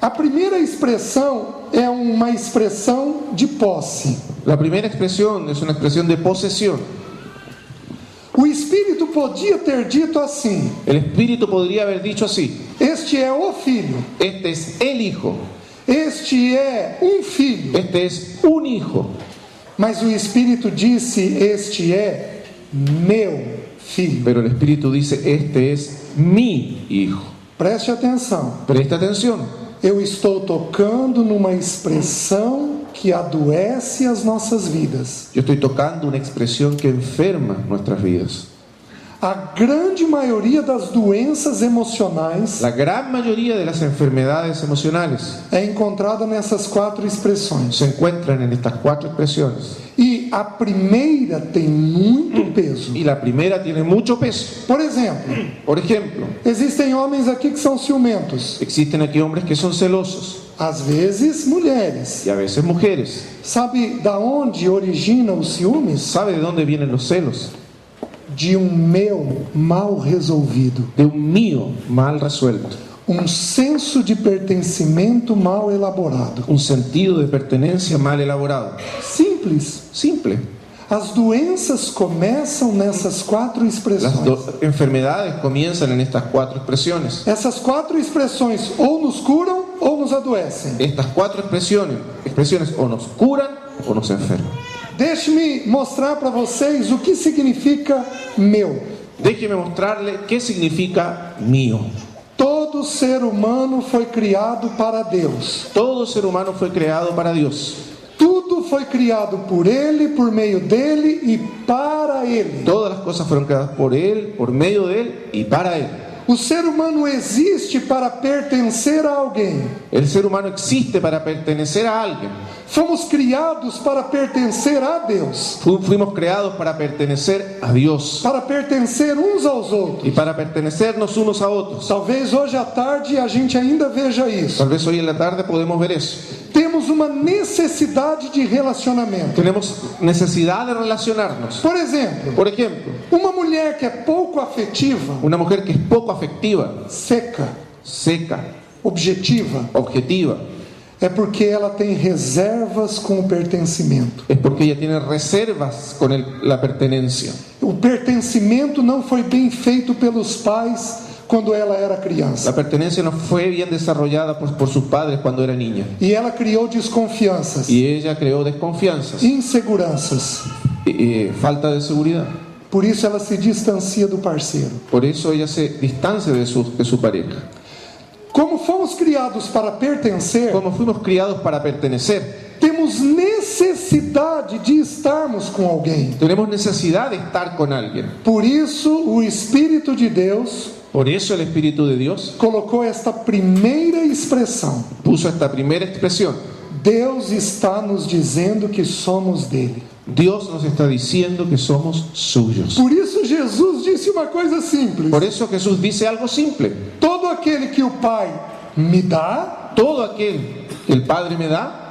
A primeira expressão é uma expressão de posse. La primera expresión es una expresión de posesión. O Espírito podia ter dito assim: El Espíritu podría haber dicho así: este é o filho, este es el hijo, este é um filho. este es un hijo. Mas o Espírito disse: este é meu filho. Pero el Espíritu dice: este es mi hijo. Preste atenção. Presta atención. Eu estou tocando numa expressão que adoece as nossas vidas. Yo estoy tocando una expresión que enferma nuestras vidas. A grande maioria das doenças emocionais La gran mayoría de las enfermedades emocionales é encontrada nessas 4 expressões. se encuentran en estas 4 expresiones. E a primeira tem muito peso. Y la primera tiene mucho peso. Por exemplo, Por ejemplo, existem homens aqui que são ciumentos. existen aquí hombres que son celosos Às vezes, mulheres. y a veces mujeres. Sabe da onde origina os ciúmes? ¿Sabe de dónde vienen los celos? De meu mal resolvido. De un mío mal resuelto. Senso de pertencimento mal elaborado. Un sentido de pertenencia mal elaborado. Simples. Simple. As doenças começam nessas 4 Las expressões. enfermedades comienzan en estas 4 expresiones. Essas 4 expressões ou nos curam ou nos adoecem. Estas cuatro expresiones o nos curan o nos enferman. Deixe-me mostrar para vocês o que significa meu. Déjeme mostrarle qué significa mío. Todo ser humano foi criado para Deus. Todo ser humano fue creado para Dios. Tudo foi criado por Ele, por meio dEle e para Ele. Todas las cosas fueron creadas por Él, por medio de Él y para Él. O ser humano existe para pertencer a alguém. El ser humano existe para pertenecer a alguien. Fomos criados para pertencer a Deus. Fuimos creados para pertenecer a Dios Para pertencer uns aos outros. y para pertenecernos unos a otros. Talvez hoje à tarde a gente ainda veja isso. Tal vez hoy en la tarde podemos ver eso. Temos uma necessidade de relacionamento. Tenemos necesidad de relacionarnos. Por exemplo, Por ejemplo, uma mulher que é pouco afetiva, una mujer que es poco afectiva, seca, seca, objetiva, objetiva, é porque ela tem reservas com o pertencimento. es porque ella tiene reservas con la pertenencia. O pertencimento não foi bem feito pelos pais quando ela era criança. La pertenencia no fue bien desarrollada por sus padres cuando era niña. E ela criou desconfianças, Y ella creó desconfianzas, inseguranças. falta de seguridad. Por isso ela se distancia do parceiro. Por eso ella se distancia de su pareja. Como fomos criados para pertencer, Como fuimos criados para pertenecer, temos necessidade de estarmos com alguém. tenemos necesidad de estar con alguien. Por isso, o Espírito de Deus Por eso el Espíritu de Dios colocou esta primeira expressão. puso esta primera expresión. Deus está nos dizendo que somos dele. Dios nos está diciendo que somos suyos. Por isso Jesus disse uma coisa simples: Por eso Jesús dice algo simple. todo aquele que o Pai me dá, Todo aquel que el Padre me da,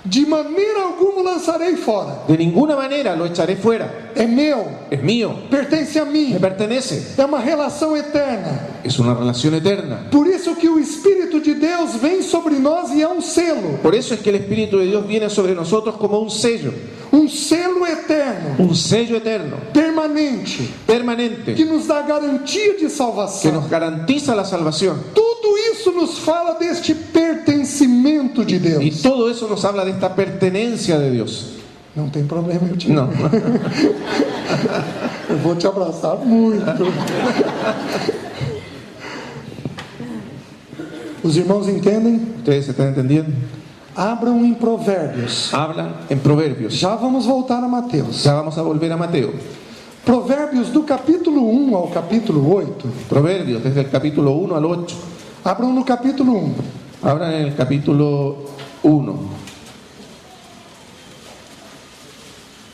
de maneira alguma lançarei fora. de ninguna manera lo echaré fuera. É meu, Es mío, pertence a mim, me pertenece. é uma relação eterna. Es una relación eterna. Por isso que o Espírito de Deus vem sobre nós e é um selo. Por eso es que el Espíritu de Dios viene sobre nosotros como un sello Eterno, un sello eterno, permanente, permanente, que nos dá garantia de que salvação. nos garantiza la salvación. Tudo isso nos fala deste pertencimento de Y Deus. todo eso nos habla de esta pertenencia de Dios. Não tem problema, eu te No, Eu vou te abraçar muito. Os irmãos entendem? ¿ustedes están entendiendo? Abram em Provérbios. Hablan en Proverbios. Já vamos voltar a Mateus. Ya vamos a volver a Mateo. Provérbios do capítulo 1 ao capítulo 8. Proverbios, desde el capítulo 1 al 8. Abram no capítulo 1. Hablan en el capítulo 1.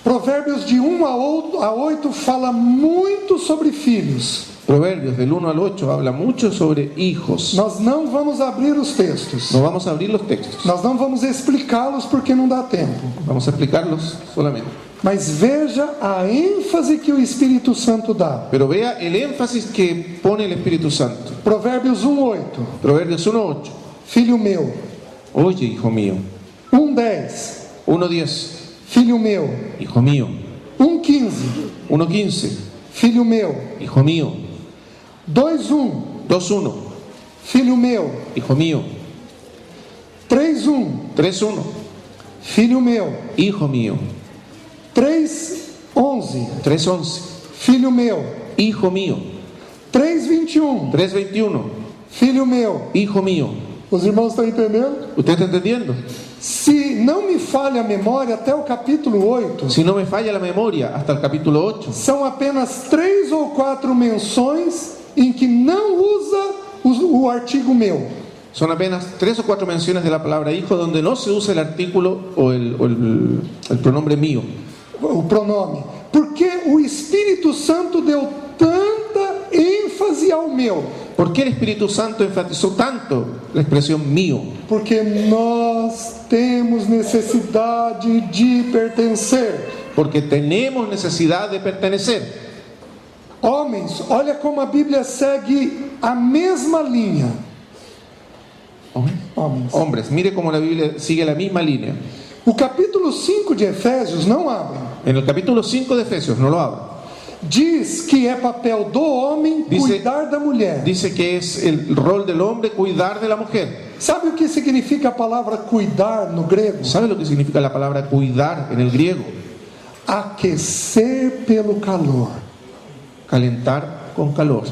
Provérbios de 1 a 8 fala muito sobre filhos. Proverbios del 1 al 8 habla mucho sobre hijos. Nós não vamos abrir os textos. No vamos a abrir los textos. Nós não vamos explicá-los porque não dá tempo. Vamos a explicarlos solamente. Mas veja a ênfase que o Espírito Santo dá. Pero vea el énfasis que pone el Espíritu Santo. Provérbios 1:8. Proverbios 1:8. Filho meu. Oye, hijo mío. 1:10. 1:10. Filho meu. Hijo mío. 1:15. 1:15. Filho meu. Hijo mío. 2:1. 2:1. Filho meu. Hijo mío. 3:1. 3:1. Filho meu. Hijo mío. 3:11. 3:11. Filho meu. Hijo mío. 3:21. 3:21. Filho meu. Hijo mío. Os irmãos estão entendendo? ¿Usted está entendiendo? Se não me falha a memória, até o capítulo 8, Si no me falla la memoria, hasta el capítulo 8, são apenas 3 ou 4 menções em que não usa o artigo meu. son apenas 3 o 4 menciones de la palabra hijo donde no se usa el artículo o el pronombre mío. O pronome. Porque o Espírito Santo deu tanta ênfase ao meu. ¿Por qué el Espíritu Santo enfatizó tanto la expresión mío? Porque nós temos necessidade de pertencer. Porque tenemos necesidad de pertenecer. Homens, olha como a Bíblia segue a mesma linha. Homens. Hombres, mire cómo la Biblia sigue la misma línea. O capítulo 5 de Efésios, não abram, En el capítulo 5 de Efesios, no lo habla, diz que é papel do homem Dice- cuidar da mulher. dice que es el rol del hombre cuidar de la mujer. Sabe o que significa a palavra cuidar no grego? ¿Sabe lo que significa la palabra cuidar en el griego? Aquecer pelo calor. Calentar con calor.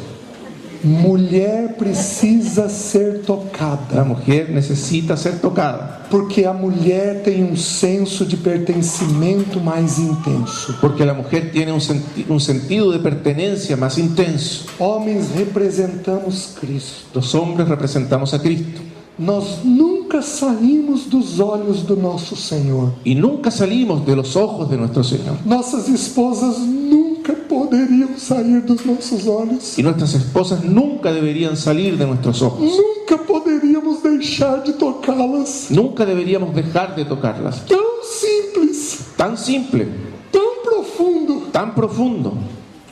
Mulher precisa ser La tocada, mujer necesita ser tocada, porque a mulher tem senso de pertencimento mais intenso. porque la mujer tiene un sentido de pertenencia más intenso. Homens representamos Cristo. Los hombres representamos a Cristo Nós nunca saímos dos olhos do nosso Senhor. y nunca salimos de los ojos de nuestro Señor. Nossas esposas nunca poderiam sair dos nossos olhos. Y nuestras esposas nunca deberían salir de nuestros ojos. Nunca poderíamos deixar de tocá-las. Nunca deberíamos dejar de tocarlas. Tão simples, Tan simple, tão profundo, tan profundo,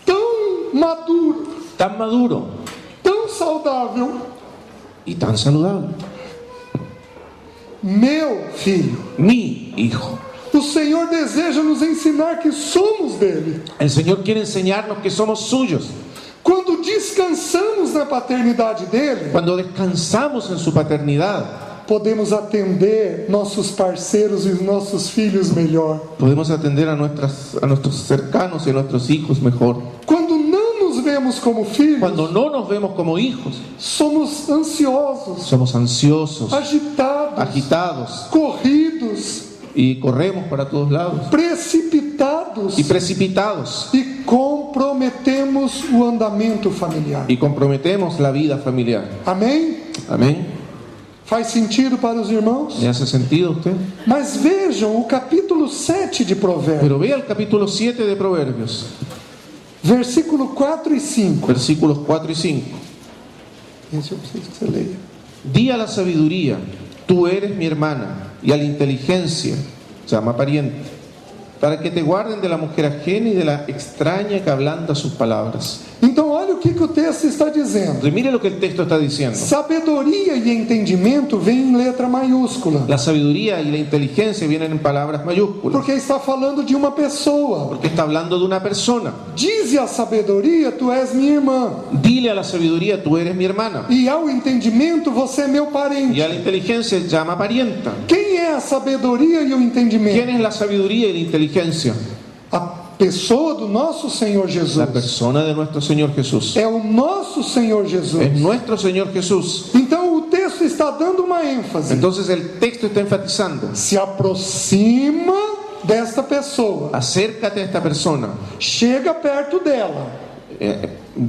tão maduro, tan maduro tão saudável. y tan saludable. Meu filho, Mi hijo. o Senhor deseja nos ensinar que somos dele. El Señor quiere enseñarnos que somos suyos. Quando descansamos na paternidade dele, Cuando descansamos en su paternidad, podemos atender nossos parceiros e nossos filhos melhor. podemos atender a nuestros cercanos y a nuestros hijos mejor. Quando não nos vemos como filhos, Cuando no nos vemos como hijos, somos ansiosos, somos ansiosos, agitados, agitados corridos, y corremos para todos lados precipitados y precipitados e comprometemos o andamento familiar. y comprometemos la vida familiar. Amém? Amén. Faz sentido para os irmãos? ¿Le hace sentido a usted? Mas vejam o capítulo 7 de Provérbios, Pero vea el capítulo 7 de Proverbios, versículo 4 e 5. versículos 4 y 5. Esse eu preciso que você leia. Di a la sabiduría, tú eres mi hermana, y a la inteligencia, llama pariente, para que te guarden de la mujer ajena y de la extraña que ablanda sus palabras. Então, olha o que o texto está dizendo. Entonces, mire lo que el texto está diciendo. Sabedoria e entendimento vem em letra maiúscula, La sabiduría y la inteligencia vienen en palabras mayúsculas, porque está falando de uma pessoa. porque está hablando de una persona. Dize a sabedoria, tu és minha irmã, Dile a la sabiduría, tú eres mi hermana, e ao entendimento, você é meu y parente. a la inteligencia, llama parienta. Quem é a sabedoria e o ¿Quién entendimento? es la sabiduría y la inteligencia? A pessoa do nosso Senhor Jesus. La persona de nuestro Señor Jesús. É o nosso Senhor Jesus. Es nuestro Señor Jesús. Então o texto está dando uma ênfase. Entonces el texto está enfatizando: Se aproxima desta pessoa, acércate a esta persona, chega perto dela,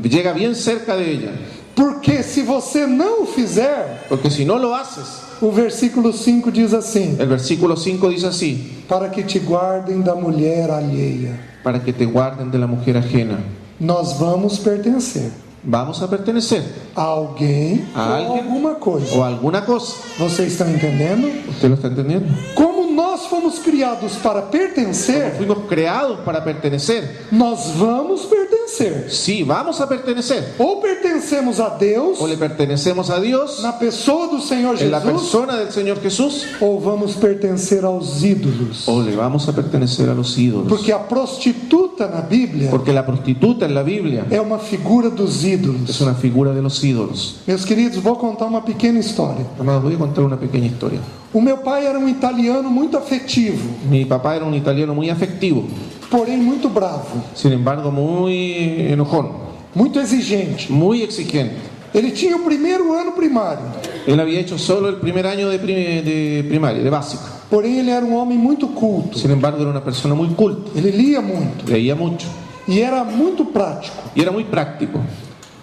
llega bien cerca de ella, porque se você não o fizer, porque si no lo haces, o versículo 5 diz assim: el versículo 5 dice así: para que te guardem da mulher alheia. para que te guarden de la mujer ajena. Nós vamos pertencer Vamos a pertenecer a alguém A ou alguém? alguma coisa. o a alguna cosa. Vocês estão entendendo? ¿Usted lo está entendiendo? Como nós fomos criados para pertencer, Fuimos creados para pertenecer. nós vamos pertencer. Sí, vamos a pertenecer. Ou pertencemos a Deus, O le pertenecemos a Dios na pessoa do Senhor en la Jesus, persona del Señor Jesús, ou vamos pertencer aos ídolos. o le vamos a pertenecer a los ídolos. Porque a prostituta na Bíblia Porque la prostituta en la Biblia é uma figura dos es ídolos. una figura de los ídolos. Meus queridos, vou contar uma pequena história. Hermanos, voy a contar una pequeña historia. O meu pai era um italiano muito afetivo, Mi papá era un italiano muy afectivo, porém muito bravo, sin embargo muy enojón, muito exigente. muy exigente. Ele tinha o primeiro ano primário, Él había hecho solo el primer año de primaria, de básica. porém ele era um homem muito culto. Sin embargo, era una persona muy culta, Ele lia muito leía mucho e era muito prático. y era muy práctico.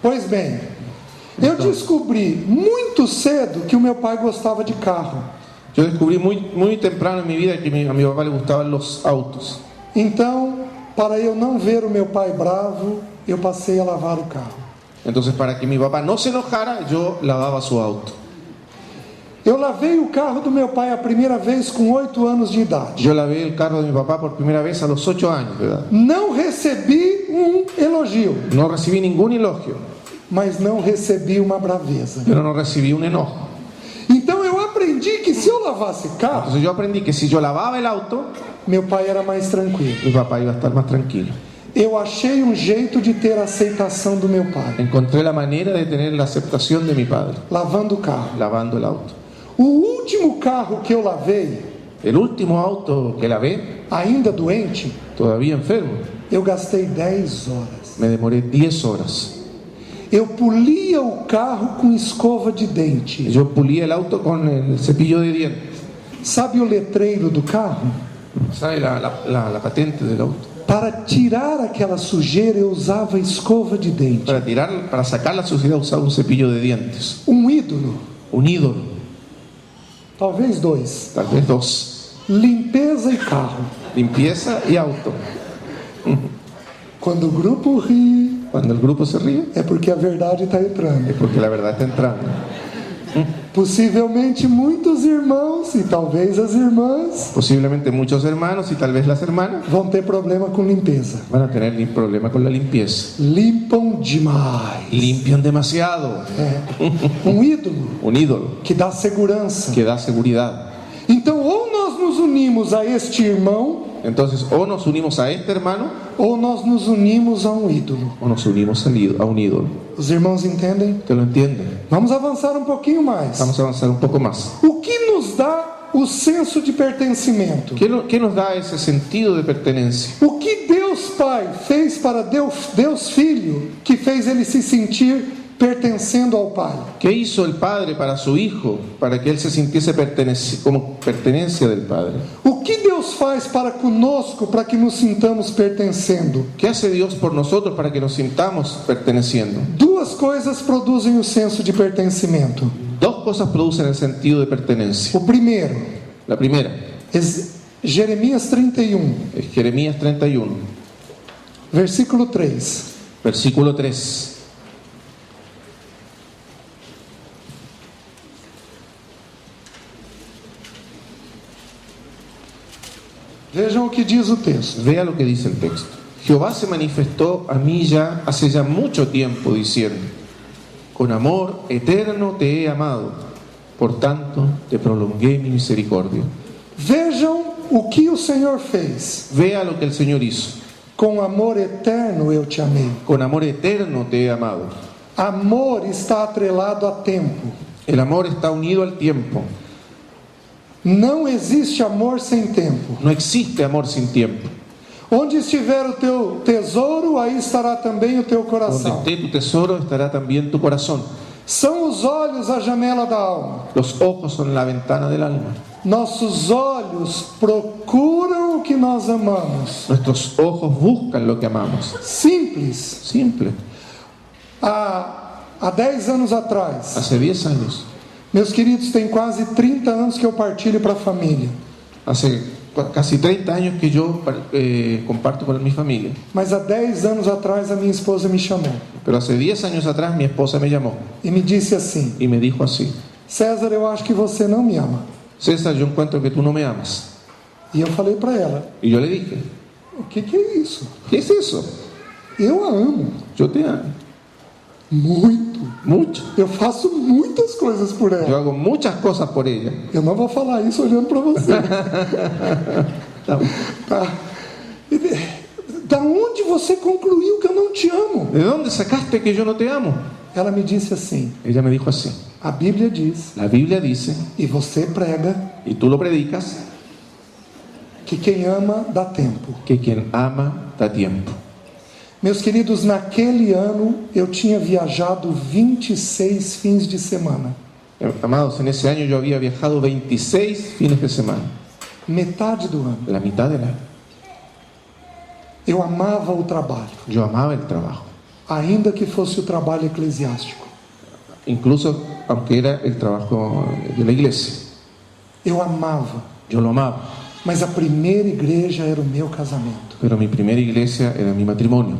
Pois bem, eu descobri muito cedo que o meu pai gostava de carro. Yo descubrí muy temprano en mi vida que a mi papá le gustaban los autos. Então, para eu não ver o meu pai bravo, eu passei a lavar o carro. Entonces, para que mi papá no se enojara, yo lavaba su auto. Eu lavei o carro do meu pai a primeira vez com 8 anos de idade. Yo lavé el carro de mi papá por primera vez a los 8 años de edad. Não recebi um elogio, No recibí ningún elogio, mas não recebi uma braveza. pero no recibí un enojo. Então eu aprendi que se eu lavasse carro, Entonces yo aprendí que si yo lavaba el auto, meu pai era mais tranquilo. mi papá iba a estar más tranquilo. Eu achei um jeito de ter a aceitação do meu pai, Encontré la manera de tener la aceptación de mi padre, lavando o carro. lavando el auto. O último carro que eu lavei, El último auto que lavé, ainda doente, todavía enfermo, eu gastei 10 horas. me demoré 10 horas. Eu polia o carro com escova de dente. Yo pulí el auto con el cepillo de dientes. Sabe o letreiro do carro? ¿Sabe la patente del auto? Para tirar aquela sujeira, eu usava escova de dente. Para sacar la suciedad usaba un cepillo de dientes. Um ídolo, Un ídolo, talvez 2. tal vez 2. Limpeza e carro. Limpieza y auto. Quando o grupo ri, Cuando el grupo se ríe, é porque a verdade está entrando. es porque la verdad está entrando. Possivelmente muitos irmãos e talvez as irmãs Posiblemente muchos hermanos y tal vez las hermanas vão ter problema com limpeza. van a tener problema con la limpieza. Limpam demais. Limpian demasiado. Um ídolo Un ídolo que dá segurança. que da seguridad. Então, ou nós nos unimos a este irmão, Entonces, o nos unimos a este hermano ou nós nos unimos a um ídolo. o nos unimos a un ídolo. Os irmãos entendem? ¿Te lo entienden? Vamos avançar um pouquinho mais. Vamos a avanzar un poco más. O que nos dá o senso de pertencimento? ¿Qué nos da ese sentido de pertenencia? O que Deus Pai fez para Deus Filho que fez ele se sentir pertencendo ao Pai? ¿Qué hizo el Padre para su Hijo para que Él se sintiese como pertenencia del Padre? O que Deus faz para conosco para que nos sintamos pertencendo? ¿Qué hace Dios por nosotros para que nos sintamos perteneciendo? Duas coisas produzem o senso de pertencimento. Dos cosas producen el sentido de pertenencia. O primeiro La primera é Jeremias 31, es Jeremías 31, versículo 3. versículo 3. Vejam o que diz o texto. Vea lo que dice el texto. Jehová se manifestó a mí hace ya mucho tiempo diciendo: con amor eterno te he amado, por tanto te prolongué mi misericordia. Vejam o que o Senhor fez. Vea lo que el Señor hizo. Com amor eterno eu te amei. Con amor eterno te he amado. Amor está atrelado a tempo. El amor está unido al tiempo. Não existe amor sem tempo. No existe amor sin tiempo. Onde estiver o teu tesouro, aí estará também o teu Donde coração. esté tu tesoro estará también tu corazón. São os olhos a janela da alma. Los ojos son la ventana del alma. Nossos olhos procuram o que nós amamos. Nuestros ojos buscan lo que amamos. Simples. Simple. Há 10 anos atrás, Hace 10 años, meus queridos, tem quase 30 anos que eu partilho para a família. hace casi 30 años que yo comparto con mi familia. Mas há 10 anos atrás a minha esposa me chamou Pero hace 10 años atrás mi esposa me llamó e me disse assim: y me dijo así: César, eu acho que você não me ama. César, yo encuentro que tú no me amas. E eu falei para ela: Y yo le dije: o que é isso? ¿qué es eso? Eu a amo Yo te amo muito. mucho. Eu faço muitas coisas por Yo ela. hago muchas cosas por ella. Eu não vou falar isso olhando para você. ¿Tá? Tá? Da onde você concluiu que eu não te amo? ¿De dónde sacaste que yo no te amo? Ela me disse assim: Ella me dijo así: a Bíblia diz, la Biblia dice, e você prega, y tú lo predicas, que quem ama dá tempo. que quien ama da tiempo. Meus queridos, naquele ano eu tinha viajado 26 fins de semana. Amados, en ese año yo había viajado 26 fines de semana, Metade do ano. la mitad del año. Eu amava o trabalho, Yo amaba el trabajo, ainda que fosse o trabalho eclesiástico. incluso aunque era el trabajo de la iglesia. Eu amava, Yo lo amaba, mas a primeira igreja era o meu casamento. pero mi primera iglesia era mi matrimonio.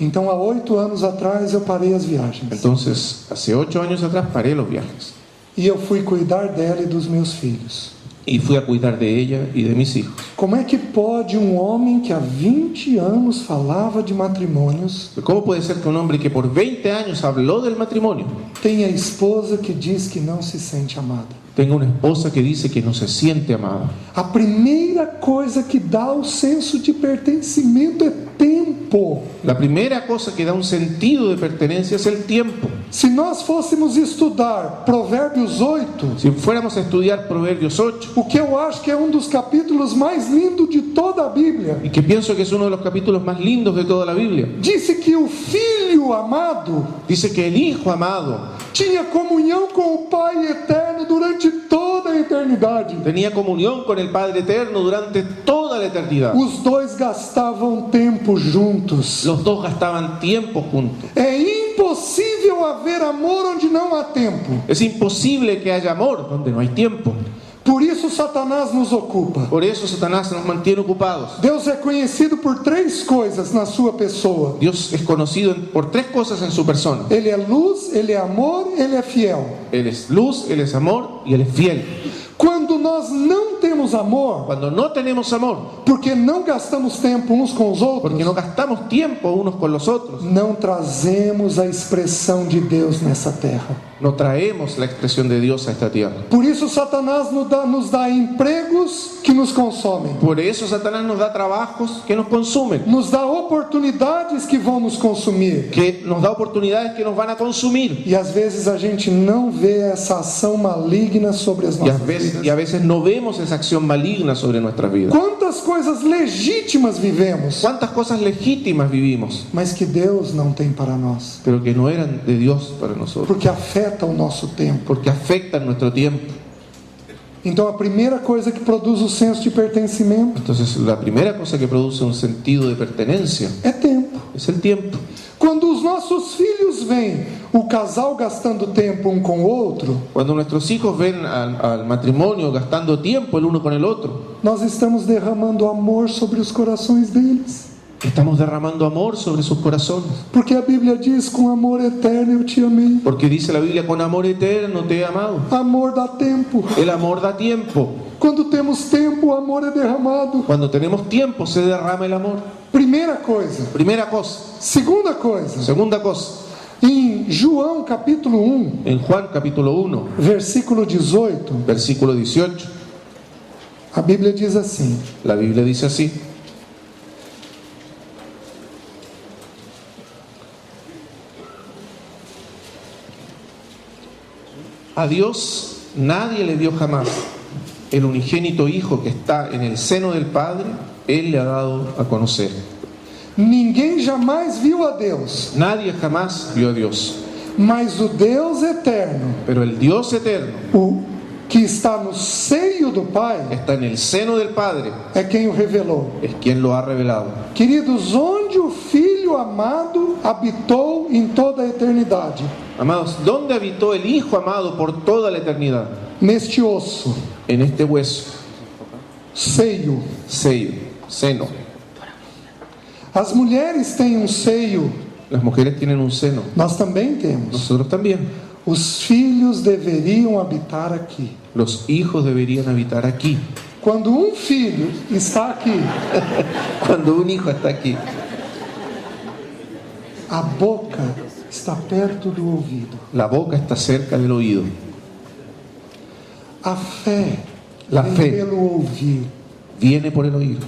Então, há 8 anos atrás, eu parei as viagens. Entonces, hace 8 años atrás paré los viajes E eu fui cuidar dela e dos meus filhos. y fui a cuidar de ella y de mis hijos. Como é que pode um homem que há 20 anos falava de matrimônios ¿Cómo puede ser que un hombre que por 20 años habló del matrimonio tenha esposa que diz que não se sente amada? tenga una esposa que dice que no se siente amada. A primeira coisa que dá o senso de pertencimento é tempo. La primera cosa que da un sentido de pertenencia es el tiempo. Se nós fôssemos estudar Provérbios 8, Si fuéramos a estudiar Proverbios 8, o que eu acho que é um dos capítulos mais lindos de toda a Bíblia, y que pienso que es uno de los capítulos más lindos de toda la Biblia, disse que o Filho amado dice que el Hijo amado tinha comunhão com o Pai eterno durante toda a eternidade. tenía comunión con el Padre Eterno durante toda la eternidad. Os dois gastavam tempo juntos. Los dos gastaban tiempo juntos. É impossível haver amor onde não há tempo. Es imposible que haya amor donde no hay tiempo. Por isso Satanás nos ocupa. Por eso Satanás nos mantiene ocupados. Deus é conhecido por 3 coisas na sua pessoa. Dios es conocido por 3 cosas en su persona. Ele é luz, ele é amor, ele é fiel. Él es luz, Él es amor y Él es fiel. Quando nós não temos amor, Cuando no tenemos amor, porque não gastamos tempo uns com os outros, porque no gastamos tiempo unos con los otros, não trazemos a expressão de Deus nessa terra. no traemos la expresión de Dios a esta tierra. Por isso Satanás nos dá empregos que nos consomem, Por eso Satanás nos da trabajos que nos consumen, nos dá oportunidades que vão nos consumir. que nos da oportunidades que nos van a consumir. E às vezes a gente não vê essa ação maligna sobre as nossas vidas. Y a veces no vemos esa acción maligna sobre nuestras vidas. Quantas coisas legítimas vivemos, ¿Cuántas cosas legítimas vivimos, mas que Deus não tem para nós, pero que no eran de Dios para nosotros? porque afeta o nosso tempo. Porque afectan nuestro tiempo. Então a primeira coisa que produz o senso de pertencimento Entonces, la primera cosa que produce un sentido de pertenencia é tempo. es el tiempo. Quando os nossos filhos veem o casal gastando tempo um com o outro, Cuando nuestros hijos ven al matrimonio gastando tiempo el uno con el otro, nós estamos derramando amor sobre os corações deles. estamos derramando amor sobre sus corazones. Porque a Bíblia diz: com amor eterno eu te amei. Porque dice la Biblia, con amor eterno te he amado. Amor dá tempo. El amor da tiempo. Quando temos tempo, o amor é derramado. Cuando tenemos tiempo se derrama el amor. Primeira coisa. Primera cosa. Segunda coisa. Segunda cosa. Em João capítulo 1, En Juan capítulo 1, versículo 18, versículo 18, a Bíblia diz assim: la Biblia dice así: a Dios nadie le dio jamás. El unigénito Hijo que está en el seno del Padre, Él le ha dado a conocer. ninguém jamais viu a Deus, Nadie jamás vio a Dios, mas o Deus eterno, pero el Dios eterno o que está no seio do Pai, está en el seno del Padre, é quem o revelou. es quien lo ha revelado. Queridos, onde o Filho amado habitou em toda a eternidade? Amados, ¿dónde habitó el Hijo amado por toda la eternidad? Neste osso, En este hueso, seio. sello, seno. As mulheres têm um seio, Las mujeres tienen un seno, nós também temos. nosotros también. Os filhos deveriam habitar aqui. Los hijos deberían habitar aquí. Quando um filho está aqui, Cuando un hijo está aquí, a boca está perto do ouvido. la boca está cerca del oído. A fé La vem fe. pelo ouvir. Viene por el oído.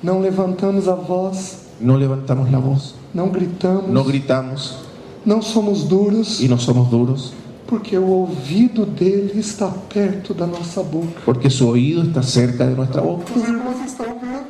Não levantamos a voz, No levantamos la voz, não gritamos, no gritamos não somos duros, y no somos duros, porque o ouvido dele está perto da nossa boca. porque su oído está cerca de nuestra boca. Os irmãos estão vendo?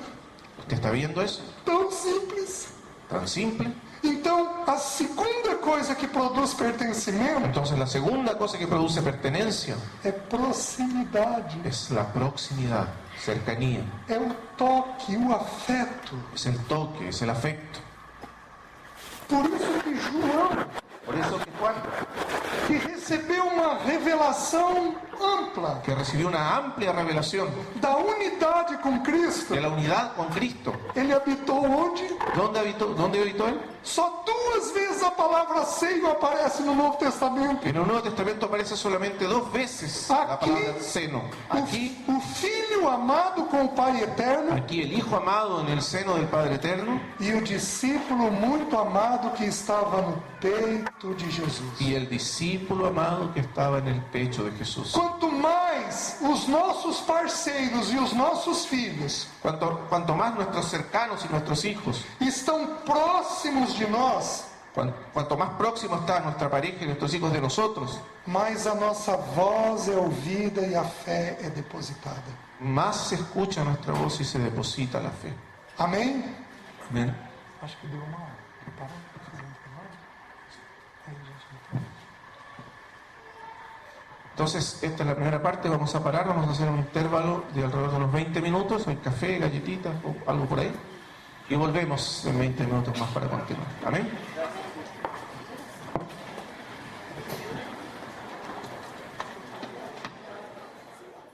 ¿Usted está viendo eso? Tão simples. Tan simple. Então, a segunda coisa que produz pertencimento Entonces la segunda cosa que produce pertenencia é proximidade, es la proximidad, cercanía, é o toque, o afeto. es el toque, es el afecto. Por isso que João, Por eso que Juan, que recebeu uma revelação ampla que recibió una amplia revelación da unidade com Cristo, de la unidad con Cristo, ele habitou onde? ¿dónde habitó él? Só 2 vezes a palavra seio aparece no Novo Testamento. En el Nuevo Testamento aparece solamente 2 veces la palabra seno. Aquí O Filho Filho amado com o Pai eterno Aquí el Hijo amado en el seno del Padre Eterno e o discípulo muito amado que estava no peito de Jesus. y el discípulo amado que estaba en el pecho de Jesús. Quanto mais os nossos parceiros e os nossos filhos Cuanto más nuestros cercanos y nuestros hijos, estão próximos de nós, cuanto más próximo está nuestra pareja y nuestros hijos de nosotros, mais a nossa voz é ouvida e a fé é depositada. más se escucha nuestra voz y se deposita la fe. Amém? Amén. Acho que deu uma hora. Preparado para fazer um trabalho? Aí, gente. Entonces, esta es la primera parte, vamos a parar, vamos a hacer un intervalo de alrededor de unos 20 minutos, hay café, galletitas o algo por ahí, y volvemos en 20 minutos más para continuar. Amén.